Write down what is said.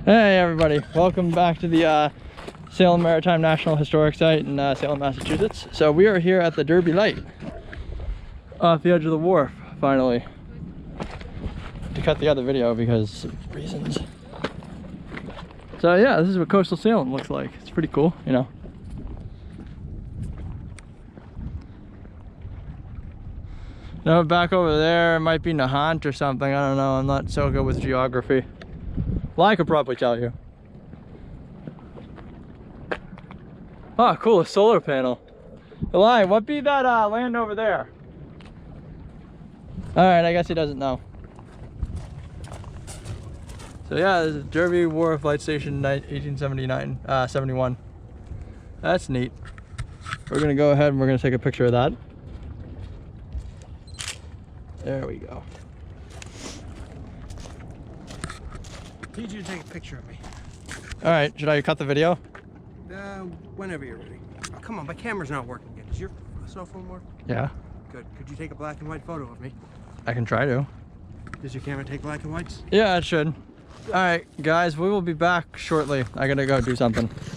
Hey everybody, welcome back to the Salem Maritime National Historic Site in Salem, Massachusetts. So we are here at the Derby Light off the edge of the wharf, finally. To cut the other video because of reasons. So yeah, this is what coastal Salem looks like. It's pretty cool, you know. No, back over there might be Nahant or something. I don't know. I'm not so good with geography. Well, I could probably tell you. Oh, cool, a solar panel. Eli, what be that land over there? Alright, I guess he doesn't know. So yeah, this is Derby Wharf Light Station 1879, 71. That's neat. We're gonna go ahead and we're gonna take a picture of that. There we go. Need you to take a picture of me. Alright, should I cut the video? Whenever you're ready. Oh, come on, my camera's not working yet. Does your cell phone work? Yeah. Good. Could you take a black and white photo of me? I can try to. Does your camera take black and whites? Yeah, it should. Alright, guys, we will be back shortly. I gotta go do something.